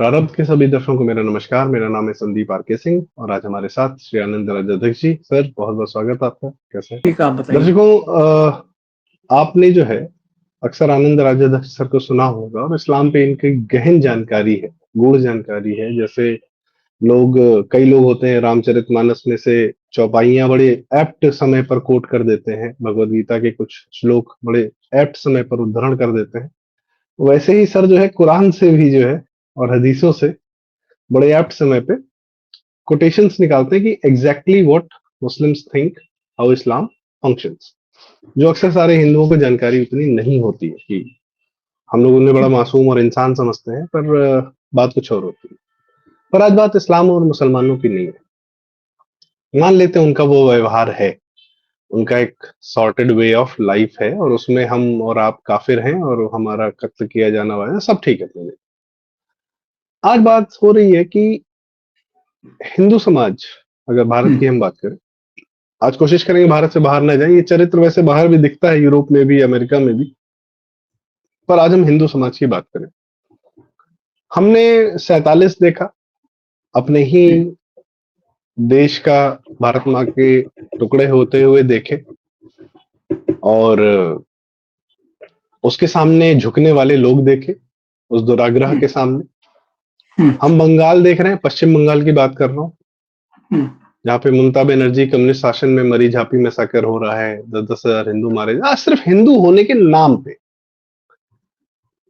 प्रारंभ के सभी दर्शकों को मेरा नमस्कार। मेरा नाम है संदीप आर के सिंह और आज हमारे साथ श्री आनंद राजाध्यक्ष जी। सर, बहुत बहुत स्वागत आपका। कैसे हैं? ठीक, आप बताइए। दर्शकों, आपने जो है अक्सर आनंद राजाध्यक्ष सर को सुना होगा और इस्लाम पे इनकी गहन जानकारी है, गूढ़ जानकारी है। जैसे कई लोग होते हैं, रामचरितमानस में से चौपाइयां बड़े एप्ट समय पर कोट कर देते हैं, भगवद गीता के कुछ श्लोक बड़े एप्ट समय पर उद्धरण कर देते हैं। वैसे ही सर जो है कुरान से भी जो है और हदीसों से बड़े एप्ट समय पे कोटेशंस निकालते हैं कि exactly what Muslims think how Islam functions, जो अक्सर सारे हिंदुओं को जानकारी उतनी नहीं होती है। कि हम लोग उन्हें बड़ा मासूम और इंसान समझते हैं, पर बात कुछ और होती है। पर आज बात इस्लाम और मुसलमानों की नहीं है। मान लेते हैं उनका वो व्यवहार है, उनका एक सॉर्टेड वे ऑफ लाइफ है और उसमें हम और आप काफिर हैं और हमारा कत्ल किया जाना वाला है, सब ठीक है। तो आज बात हो रही है कि हिंदू समाज, अगर भारत की हम बात करें, आज कोशिश करेंगे भारत से बाहर ना जाए। ये चरित्र वैसे बाहर भी दिखता है, यूरोप में भी, अमेरिका में भी। पर आज हम हिंदू समाज की बात करें। हमने 47 देखा, अपने ही देश का, भारत माँ के टुकड़े होते हुए देखे और उसके सामने झुकने वाले लोग देखे, उस दुराग्रह के सामने। हम बंगाल देख रहे हैं, पश्चिम बंगाल की बात कर रहा हूँ, जहाँ पे ममता बनर्जी कम्युनिस्ट शासन में मरी झापी मैसाकर हो रहा है, 10-10 हजार हिंदू मारे सिर्फ हिंदू होने के नाम पे।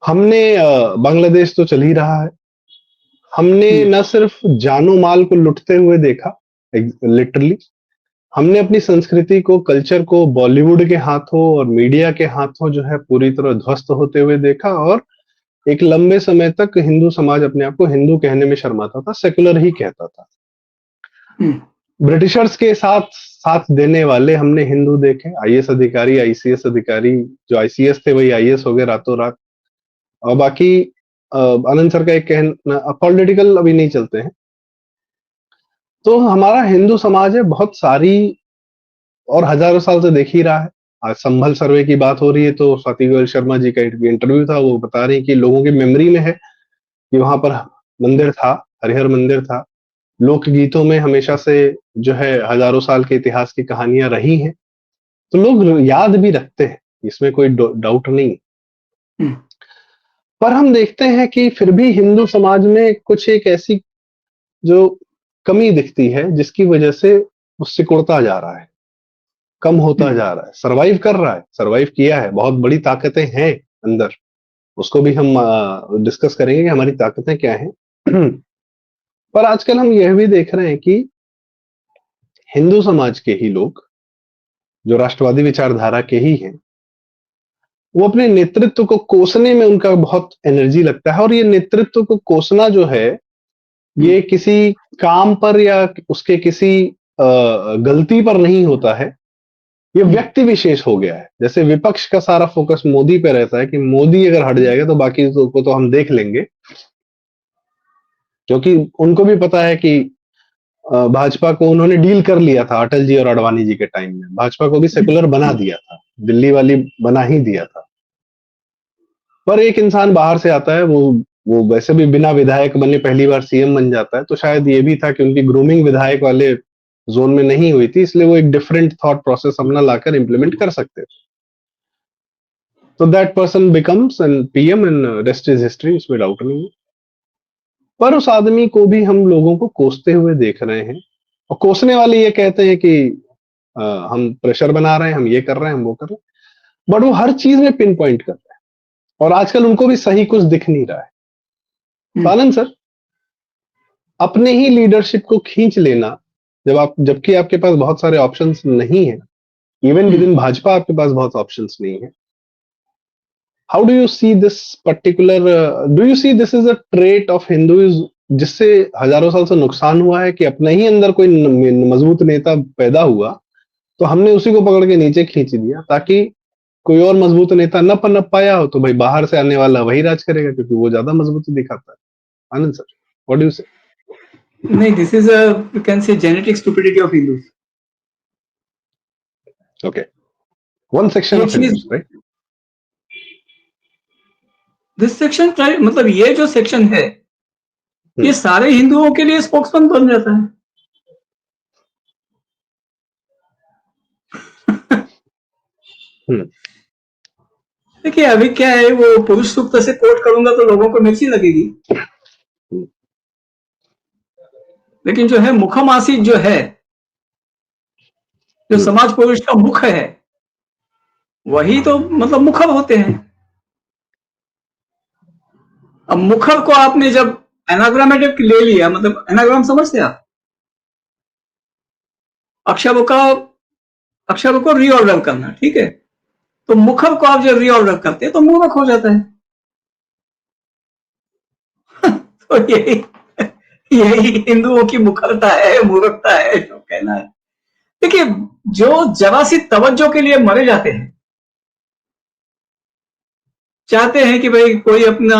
हमने बांग्लादेश तो चल ही रहा है। हमने न सिर्फ जानो माल को लुटते हुए देखा, लिटरली, हमने अपनी संस्कृति को, कल्चर को बॉलीवुड के हाथों और मीडिया के हाथों जो है पूरी तरह ध्वस्त होते हुए देखा। और एक लंबे समय तक हिंदू समाज अपने आप को हिंदू कहने में शर्माता था, सेकुलर ही कहता था। ब्रिटिशर्स के साथ साथ देने वाले हमने हिंदू देखे, आईएएस अधिकारी, आईसीएस अधिकारी, जो आईसीएस थे वही आईएएस हो गए रातों रात। और बाकी आनंद सर का एक कहना, पॉलिटिकल अभी नहीं चलते हैं। तो हमारा हिंदू समाज है बहुत सारी और हजारों साल से देख ही रहा है। आज संभल सर्वे की बात हो रही है तो स्वाति गोयल शर्मा जी का इंटरव्यू था, वो बता रही कि लोगों की मेमोरी में है कि वहां पर मंदिर था, हरिहर मंदिर था। लोकगीतों में हमेशा से जो है हजारों साल के इतिहास की कहानियां रही हैं, तो लोग याद भी रखते हैं, इसमें कोई डाउट नहीं। पर हम देखते हैं कि फिर भी हिंदू समाज में कुछ एक ऐसी जो कमी दिखती है जिसकी वजह से वो सिकुड़ता जा रहा है, कम होता जा रहा है, सरवाइव कर रहा है, सरवाइव किया है। बहुत बड़ी ताकतें हैं अंदर, उसको भी हम डिस्कस करेंगे कि हमारी ताकतें क्या हैं। पर आजकल हम यह भी देख रहे हैं कि हिंदू समाज के ही लोग, जो राष्ट्रवादी विचारधारा के ही हैं, वो अपने नेतृत्व को कोसने में उनका बहुत एनर्जी लगता है। और ये नेतृत्व को कोसना जो है, ये किसी काम पर या उसके किसी गलती पर नहीं होता है, ये व्यक्ति विशेष हो गया है। जैसे विपक्ष का सारा फोकस मोदी पे रहता है कि मोदी अगर हट जाएगा तो बाकी को तो हम देख लेंगे, क्योंकि उनको भी पता है कि भाजपा को उन्होंने डील कर लिया था अटल जी और अडवाणी जी के टाइम में, भाजपा को भी सेकुलर बना दिया था, दिल्ली वाली बना ही दिया था। पर एक इंसान बाहर से आता है, वो वैसे भी बिना विधायक बने पहली बार सीएम बन जाता है, तो शायद ये भी था कि उनकी ग्रूमिंग विधायक वाले जोन में नहीं हुई थी, इसलिए वो एक डिफरेंट थॉट प्रोसेस अपना लाकर इंप्लीमेंट कर सकते थे। तो that person becomes N PM and rest is history, इसमें डाउट नहीं है। पर उस आदमी को भी हम लोगों को कोसते हुए देख रहे हैं, और कोसने वाले ये कहते हैं कि हम प्रेशर बना रहे हैं, हम ये कर रहे हैं, हम वो कर रहे हैं, बट वो हर चीज में पिन पॉइंट कर रहे हैं और आजकल उनको भी सही कुछ दिख नहीं रहा है। आनंद सर, अपने ही लीडरशिप को खींच लेना, जबकि आपके पास बहुत सारे ऑप्शंस नहीं है, इवन विद इन भाजपा आपके पास बहुत ऑप्शंस नहीं है। How do you see this particular, do you see this is a trait of Hinduism, जिससे हजारों साल से नुकसान हुआ है कि अपने ही अंदर कोई मजबूत नेता पैदा हुआ तो हमने उसी को पकड़ के नीचे खींच दिया, ताकि कोई और मजबूत नेता न पनप पाया हो तो भाई बाहर से आने वाला वही राज करेगा, क्योंकि वो ज्यादा मजबूती दिखाता है। आनंद सर, व्हाट डू यू से? नहीं, this is a, you can say, genetic stupidity of Hindus. Okay, one section ये of चीज, Hindus, right? दिस सेक्शन, मतलब ये जो सेक्शन है, ये सारे हिंदुओं के लिए स्पोक्समैन बन जाता है। देखिए अभी क्या है, वो पुरुष सूक्त से कोट करूंगा तो लोगों को मिर्ची लगेगी, लेकिन जो है मुखमासित जो है, जो समाज पुरुष का मुख है, वही तो मतलब मुखर होते हैं। अब मुखर को आपने जब एनाग्रामेटिक ले लिया, मतलब एनाग्राम समझते आप, अक्षरों को रीऑर्डर करना, ठीक है। तो मुखर को आप जब रीऑर्डर करते हैं तो मूर्ख हो जाता है। तो यही हिंदुओं की मुखरता है, मूर्खता है जो कहना है। देखिए जो जरा सी तवज्जो के लिए मरे जाते हैं, चाहते हैं कि भाई कोई अपना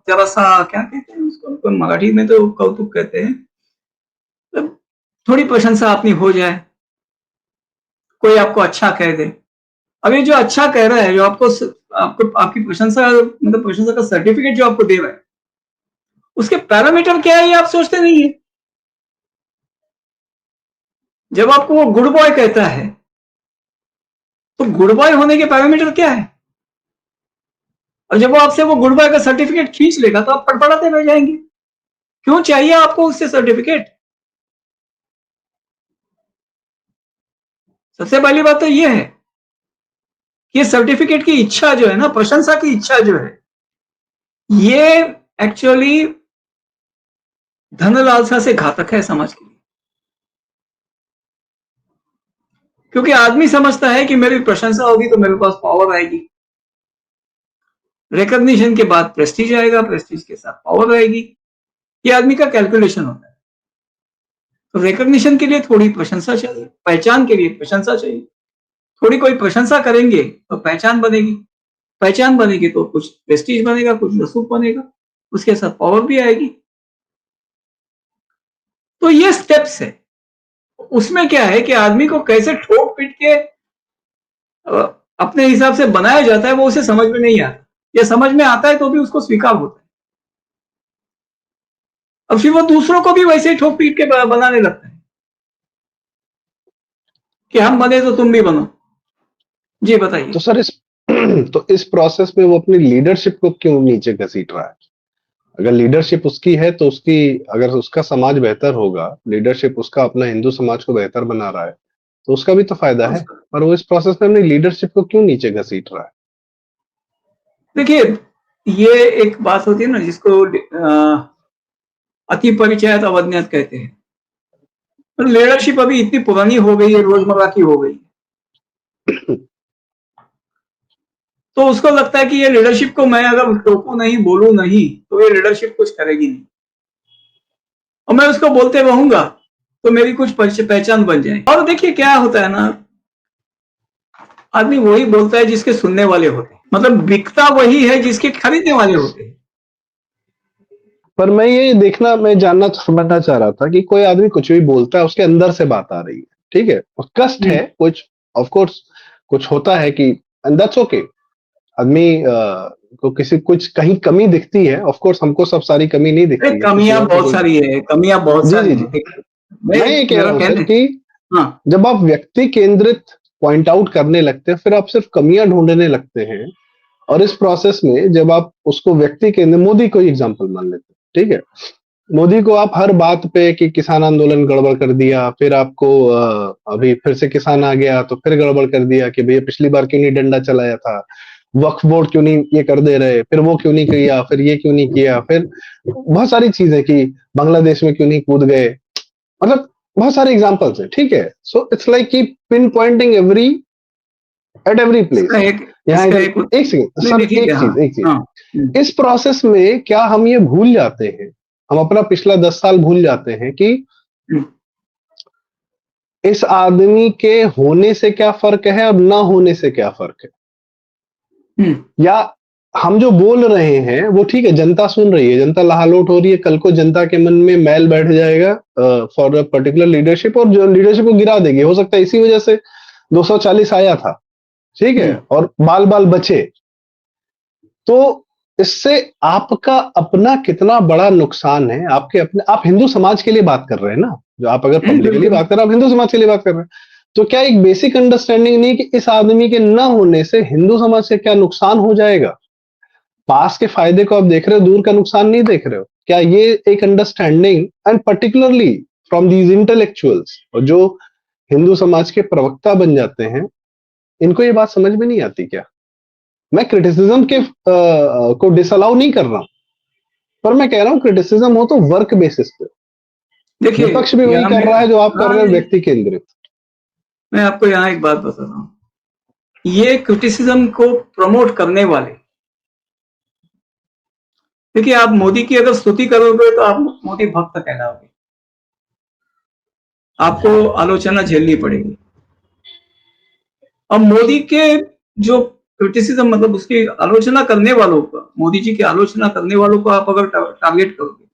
जरा सा, क्या कहते हैं उसको, मराठी में तो कौतुक कहते हैं, तो थोड़ी प्रशंसा अपनी हो जाए, कोई आपको अच्छा कह दे। अब ये जो अच्छा कह रहा है, जो आपको आपकी प्रशंसा, मतलब प्रशंसा का सर्टिफिकेट जो आपको दे रहा है, उसके पैरामीटर क्या है ये आप सोचते नहीं है। जब आपको वो गुड बॉय कहता है, तो गुड बॉय होने के पैरामीटर क्या है? और जब वो आपसे वो गुड बॉय का सर्टिफिकेट खींच लेगा तो आप फड़फड़ाते रह जाएंगे। क्यों चाहिए आपको उससे सर्टिफिकेट? सबसे पहली बात तो ये है कि सर्टिफिकेट की इच्छा जो है ना, प्रशंसा की इच्छा जो है, ये एक्चुअली धन लालसा से घातक है समाज के लिए। क्योंकि आदमी समझता है कि मेरी प्रशंसा होगी तो मेरे पास पावर आएगी, रिकॉग्निशन के बाद प्रेस्टीज आएगा, प्रेस्टीज के साथ पावर आएगी। ये आदमी का कैलकुलेशन होता है। तो रिकॉग्निशन के लिए थोड़ी प्रशंसा चाहिए, पहचान के लिए प्रशंसा चाहिए। थोड़ी कोई प्रशंसा करेंगे तो पहचान बनेगी, पहचान बनेगी तो कुछ प्रेस्टीज बनेगा, कुछ रसूख बनेगा, उसके साथ पावर भी आएगी। तो ये स्टेप्स है। उसमें क्या है कि आदमी को कैसे ठोक पीट के अपने हिसाब से बनाया जाता है, वो उसे समझ में नहीं आता, या समझ में आता है तो भी उसको स्वीकार होता है। अब फिर वो दूसरों को भी वैसे ही ठोक पीट के बनाने लगता है कि हम बने तो तुम भी बनो। जी बताइए। तो सर तो इस प्रोसेस में वो अपनी लीडरशिप को क्यों नीचे घसीट रहा है? अगर लीडरशिप उसकी है तो उसकी, अगर उसका समाज बेहतर होगा, लीडरशिप उसका अपना हिंदू समाज को बेहतर बना रहा है, तो उसका भी तो फायदा है। पर वो इस प्रोसेस में अपनी लीडरशिप को क्यों नीचे घसीट रहा है? देखिए ये एक बात होती है ना, जिसको अति परिचय अवज्ञात कहते हैं। तो लीडरशिप अभी इतनी पुरानी हो गई है, रोजमर्रा की हो गई, तो उसको लगता है कि ये लीडरशिप को मैं अगर टोकू नहीं, बोलू नहीं, तो ये लीडरशिप कुछ करेगी नहीं, और मैं उसको बोलते रहूंगा तो मेरी कुछ पहचान बन जाए। और देखिए क्या होता है ना, आदमी वही बोलता है जिसके सुनने वाले होते हैं, मतलब बिकता वही है जिसके खरीदने वाले होते हैं। पर मैं ये देखना, मैं जानना समझना चाह रहा था कि कोई आदमी कुछ भी बोलता है, उसके अंदर से बात आ रही है, ठीक है, और कष्ट है कुछ, ऑफ कोर्स कुछ होता है कि, एंड दैट्स ओके। आदमी को किसी कुछ कहीं कमी दिखती है, ऑफ कोर्स हमको सब सारी कमी नहीं दिखती है, कमियां बहुत सारी है, कमियां बहुत जी सारी जी जी। है। मैं ये कह रहा हूँ सर कि हाँ, जब आप व्यक्ति केंद्रित पॉइंट आउट करने लगते हैं, फिर आप सिर्फ कमियां ढूंढने लगते हैं, और इस प्रोसेस में जब आप उसको व्यक्ति केंद्र, मोदी को एग्जांपल मान लेते हैं, ठीक है, मोदी को आप हर बात पे कि किसान आंदोलन गड़बड़ कर दिया, फिर आपको अभी फिर से किसान आ गया तो फिर गड़बड़ कर दिया कि भैया पिछली बार क्यों नहीं डंडा चलाया था, वक्फ बोर्ड क्यों नहीं ये कर दे रहे, फिर वो क्यों नहीं किया, फिर ये क्यों नहीं किया, फिर बहुत सारी चीजें कि बांग्लादेश में क्यों नहीं कूद गए, मतलब बहुत सारे एग्जांपल्स हैं, ठीक है। सो इट्स लाइक की pin pointing every at every place. यहाँ एक सेकंड सर, एक चीज इस प्रोसेस में क्या हम ये भूल जाते हैं, हम अपना पिछला 10 साल भूल जाते हैं कि इस आदमी के होने से क्या फर्क है और ना होने से क्या फर्क है, या हम जो बोल रहे हैं वो ठीक है, जनता सुन रही है, जनता लहालोट हो रही है, कल को जनता के मन में मैल बैठ जाएगा फॉर अ पर्टिकुलर लीडरशिप, और जो लीडरशिप को गिरा देगी। हो सकता है इसी वजह से 240 आया था, ठीक है, और बाल बाल बचे। तो इससे आपका अपना कितना बड़ा नुकसान है, आपके अपने, आप हिंदू समाज के लिए बात कर रहे हैं ना, जो आप अगर पब्लिकली बिल्कुल। बात कर रहे हैं, आप हिंदू समाज के लिए बात कर रहे हैं, तो क्या एक बेसिक अंडरस्टैंडिंग नहीं कि इस आदमी के न होने से हिंदू समाज से क्या नुकसान हो जाएगा? पास के फायदे को आप देख रहे हो, दूर का नुकसान नहीं देख रहे हो? क्या ये एक understanding, and particularly from these intellectuals, और जो हिंदू समाज के प्रवक्ता बन जाते हैं, इनको ये बात समझ में नहीं आती क्या? मैं क्रिटिसिज्म के को डिसअलाउ नहीं कर रहा हूं, पर मैं कह रहा हूं क्रिटिसिज्म हो तो वर्क बेसिस पे। देखिए, विपक्ष भी वही यहाँ कर मैं रहा है जो आप कर हाँ, रहे हो, व्यक्ति केंद्रित। मैं आपको यहाँ एक बात बता रहा हूँ। ये क्रिटिसिज्म को प्रमोट करने वाले, देखिए, आप मोदी की अगर स्तुति करोगे तो आप मोदी भक्त कहलाओगे, आपको आलोचना झेलनी पड़ेगी। अब मोदी के जो क्रिटिसिज्म, मतलब उसकी आलोचना करने वालों को, मोदी जी की आलोचना करने वालों को आप अगर टारगेट करोगे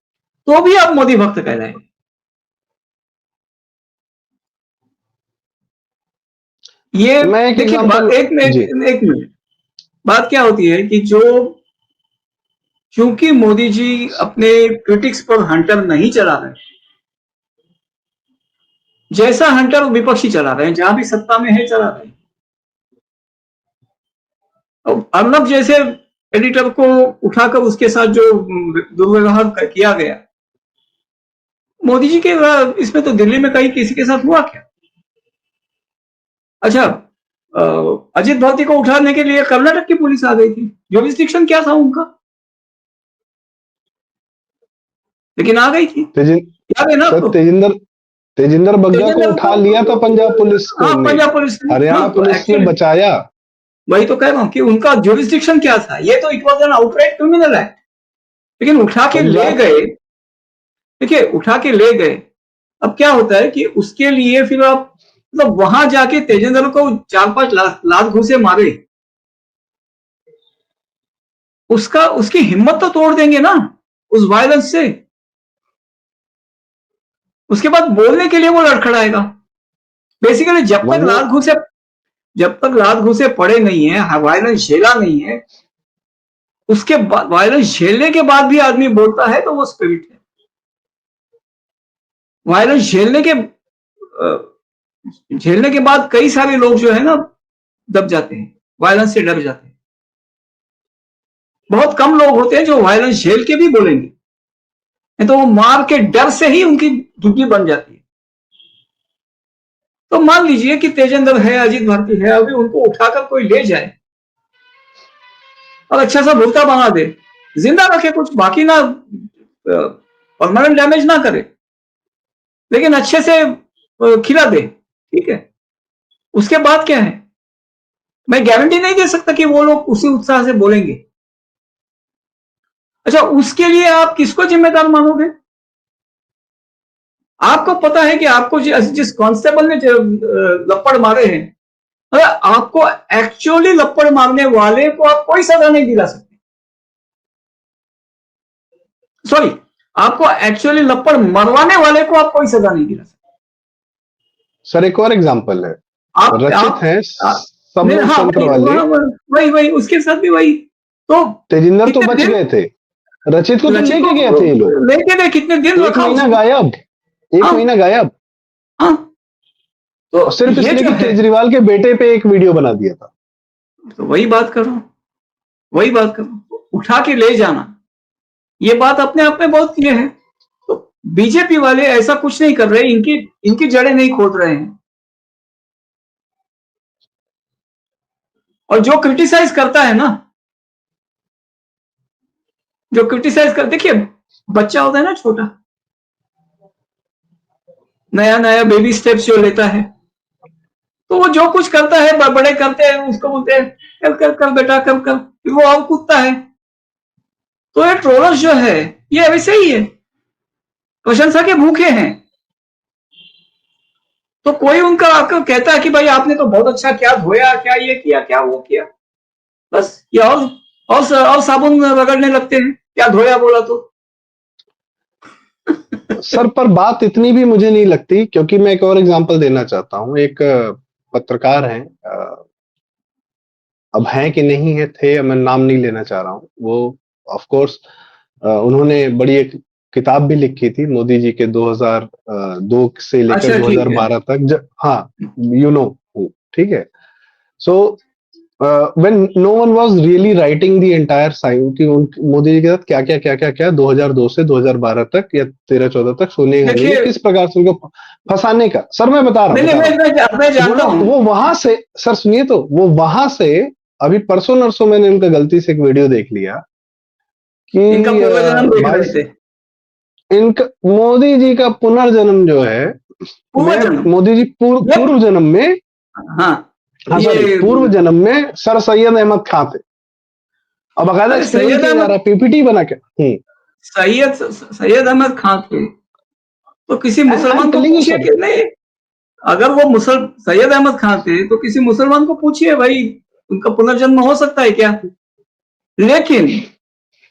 तो भी आप मोदी भक्त कहलाएंगे। ये मैं एक देखिए, एग्जांपल जी, एक मिनट, बात क्या होती है कि क्योंकि मोदी जी अपने क्रिटिक्स पर हंटर नहीं चला रहे, जैसा हंटर विपक्षी चला रहे हैं, जहां भी सत्ता में है चला रहे हैं। अब अर्नब जैसे एडिटर को उठाकर उसके साथ जो दुर्व्यवहार किया गया, मोदी जी के इसमें तो दिल्ली में कहीं किसी के साथ हुआ क्या? अच्छा, अजित भारती को उठाने के लिए कर्नाटक की पुलिस आ गई थी, ज्यूरिसडिक्शन क्या था उनका, लेकिन आ गई थी। याद है ना सर आपको? तेजिंदर बग्गा को तेजेंद्र उठा लिया था पंजाब को, पुलिस हाँ, ने, पंजाब पुलिस ने, हरियाणा हाँ, तो पुलिस ने एक्चुअली बचाया। वही तो कह रहा हूं कि उनका ज्यूरिसडिक्शन क्या था। ये तो it was an outright criminal act, लेकिन उठा के ले पंजाब गए। देखिए, उठा के ले गए। अब क्या होता है कि उसके लिए फिर आप, मतलब वहां जाके तेजेंद्र को 4-5 लात घूंसे मारे, उसकी हिम्मत तो तोड़ देंगे ना उस वायलेंस से। उसके बाद बोलने के लिए वो लड़खड़ाएगा। बेसिकली वरना जब तक लात घूंसे पड़े नहीं है, वायलेंस झेला नहीं है, उसके बाद वायलेंस झेलने के बाद भी आदमी बोलता है तो वो स्पिरिट है। वायलेंस झेलने के बाद कई सारे लोग जो है ना दब जाते हैं, वायलेंस से डर जाते हैं। बहुत कम लोग होते हैं जो वायलेंस झेल के भी बोलेंगे, नहीं तो वो मार के डर से ही उनकी दुखी बन जाती है। तो मान लीजिए कि तेजेंद्र है, अजीत भारती है, अभी उनको उठाकर कोई ले जाए और अच्छा सा भुगता बना दे, जिंदा रखे, कुछ बाकी ना, परमानेंट डैमेज ना करे, लेकिन अच्छे से खिला दे, ठीक है। उसके बाद क्या है, मैं गारंटी नहीं दे सकता कि वो लोग उसी उत्साह से बोलेंगे। अच्छा, उसके लिए आप किसको जिम्मेदार मानोगे? आपको पता है कि आपको जिस कांस्टेबल ने लपड़ मारे हैं, आपको एक्चुअली लपड़ मारने वाले को आप कोई सजा नहीं दिला सकते। सॉरी, आपको एक्चुअली लपड़ मरवाने वाले को आप कोई सजा नहीं दिला सकते। सर एक और एग्जांपल है, रचित है सब नहीं, लोग हाँ, तंत्र वाले, वही उसके साथ भी वही। तो तेजिंदर तो कितने बच दिन गए थे, रचित को तो रचित लेके गए थे ये लोग। को लेके गए, कितने दिन एक रखा महीना उसको। गायब, एक हाँ, महीना गायब, हाँ, तो सिर्फ ये इसलिए जो कि है, केजरीवाल के बेटे पे एक वीडियो बना दिया था। तो वही बात करो, उठा के ले जाना, ये बात अपने आप में बहुत क्लियर है। तो बीजेपी वाले ऐसा कुछ नहीं कर रहे, इनकी इनकी जड़ें नहीं खोद रहे हैं। और जो क्रिटिसाइज करता है ना, देखिए, बच्चा होता है ना छोटा, नया नया बेबी स्टेप्स जो लेता है, तो वो जो कुछ करता है, बड़े करते हैं उसको बोलते हैं कर कर कर बेटा, कर कर, फिर वो और कूदता है। तो ये ट्रोलर्स जो है, ये वैसे ही है, प्रशंसा के भूखे हैं। तो कोई उनका आकर कहता है कि भाई आपने तो बहुत अच्छा, क्या धोया, क्या ये किया, क्या वो किया, बस ये और साबुन रगड़ने लगते हैं, क्या धोया बोला तो। सर पर बात इतनी भी मुझे नहीं लगती, क्योंकि मैं एक और एग्जांपल देना चाहता हूँ। एक पत्रकार हैं, अब हैं कि नहीं है, थे, मैं नाम नहीं लेना चाह रहा हूँ, वो ऑफ कोर्स उन्होंने बड़ी एक किताब भी लिखी थी मोदी जी के 2002 से लेकर अच्छा, ठीक है। 2012 तक। हाँ, यू नो, ठीक है। So when no one was really writing the entire sign कि मोदी जी के साथ क्या क्या क्या क्या क्या 2002 से 2012 तक या 13-14 तक सोनिया गांधी ने देखिए, किस प्रकार से उनको फंसाने का, सर मैं बता रहा नहीं, हूँ, मैं जानता हूँ। वो वहां से, सर सुनिए तो, वो वहां से अभी परसों नरसों मैंने उनका गलती से एक वीडियो देख लिया कि इनका पूर्वजन्म देख भाई रहे थे। इनका मोदी जी का पुनर्जन्म जो है, पूर्वजन्म, मोदी जी ये पूर्व जन्म में, हाँ, हाँ सॉरी, ये पूर्व जन्म में सर सैयद अहमद खां थे। अब बाकायदा अरे एक्सप्लेन किया जा रहा है पीपीटी बना के। सैयद अहमद खां थे, तो किसी आई एम मुसलमान को टेलिंग यू पूछिए सर। कि नहीं, अगर वो सैयद अहमद खां थे तो किसी मुसलमान को पूछिए भाई, उनका पुनर्जन्म हो सकता है क्या? लेकिन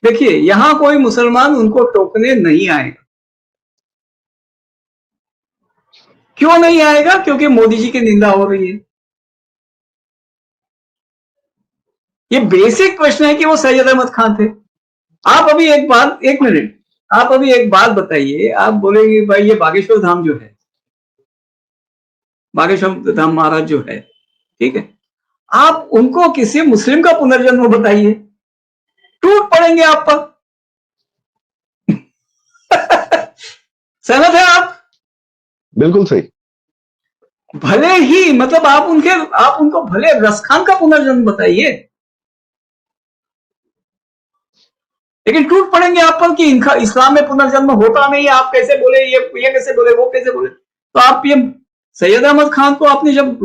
देखिए, यहां कोई मुसलमान उनको टोकने नहीं आएगा। क्यों नहीं आएगा? क्योंकि मोदी जी की निंदा हो रही है। ये बेसिक प्रश्न है कि वो सैयद अहमद खान थे। आप अभी एक मिनट, आप अभी एक बात बताइए, आप बोलेंगे भाई ये बागेश्वर धाम जो है, बागेश्वर धाम महाराज जो है, ठीक है, आप उनको किसी मुस्लिम का पुनर्जन्म बताइए, टूट पड़ेंगे आप पर। सहमत है आप? बिल्कुल सही। भले ही मतलब आप उनको भले रसखान का पुनर्जन्म बताइए, लेकिन टूट पड़ेंगे आप पर कि इनका इस्लाम में पुनर्जन्म होता नहीं है। आप कैसे बोले, ये कैसे बोले, वो कैसे बोले? तो आप ये सैयद अहमद खान को आपने जब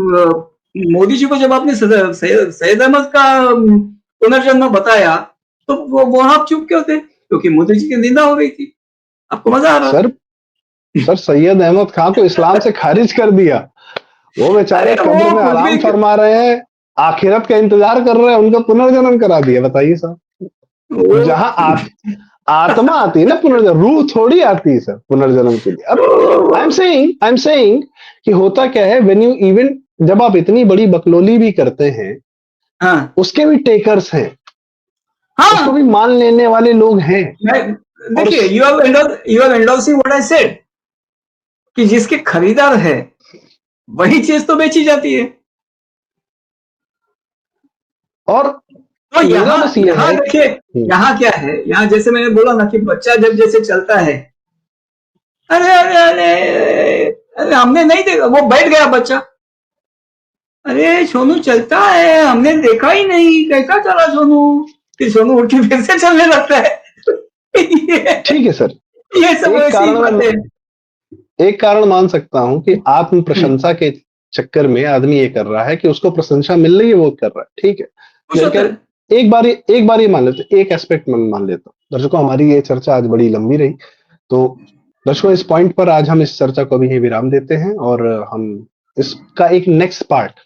मोदी जी को जब आपने सैयद अहमद का पुनर्जन्म बताया, तो वो आप चुप क्यों थे? क्योंकि मोदी जी की निंदा हो रही थी, आपको मजा आ रहा था। सर सैयद अहमद खान को इस्लाम से खारिज कर दिया। वो बेचारे कब्र में आराम फरमा रहे हैं, आखिरत का इंतजार कर रहे हैं, उनका पुनर्जन्म करा दिया। बताइए सर, जहां आत्मा आती है ना पुनर्जन्म, रूह थोड़ी आती है सर पुनर्जन्म के लिए। अब आई एम सेइंग कि होता क्या है, व्हेन यू इवन, जब आप इतनी बड़ी बकलोली भी करते हैं, हाँ, उसके भी टेकर्स हैं, हाँ, उसको भी मान लेने वाले लोग हैं। देखिए, you are endorsing what I said कि जिसके खरीदार है वही चीज तो बेची जाती है। और तो यहाँ देखिए, यहाँ क्या है, यहाँ जैसे मैंने बोला ना कि बच्चा जब जैसे चलता है, अरे अरे अरे अरे हमने नहीं देखा, वो बैठ गया बच्चा, अरे सोनू चलता है, हमने देखा ही नहीं, कैसा चला सोनू? फिर सोनू उठ के फिर से चलने लगता है। ठीक है सर, ये सब ऐसी बातें। एक कारण मान सकता हूं कि आत्म प्रशंसा के चक्कर में आदमी ये कर रहा है कि उसको प्रशंसा मिल रही है, वो कर रहा है, ठीक है। लेकिन एक बार ये मान लेते, एक एस्पेक्ट मान लेता हूँ। दर्शकों, हमारी ये चर्चा आज बड़ी लंबी रही, तो दर्शकों इस पॉइंट पर आज हम इस चर्चा को भी विराम देते हैं और हम इसका एक नेक्स्ट पार्ट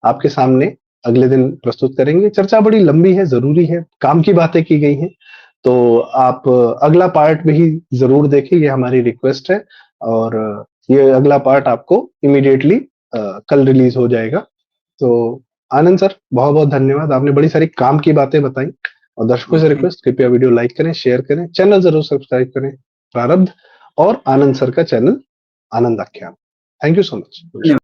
आपके सामने अगले दिन प्रस्तुत करेंगे। चर्चा बड़ी लंबी है, जरूरी है, काम की बातें की गई हैं, तो आप अगला पार्ट भी जरूर देखें, ये हमारी रिक्वेस्ट है। और ये अगला पार्ट आपको इमीडिएटली कल रिलीज हो जाएगा। तो आनंद सर, बहुत बहुत धन्यवाद, आपने बड़ी सारी काम की बातें बताई। और दर्शकों से रिक्वेस्ट, कृपया वीडियो लाइक करें, शेयर करें, चैनल जरूर सब्सक्राइब करें, प्रारब्ध और आनंद सर का चैनल आनंद आख्यान। Thank you so much.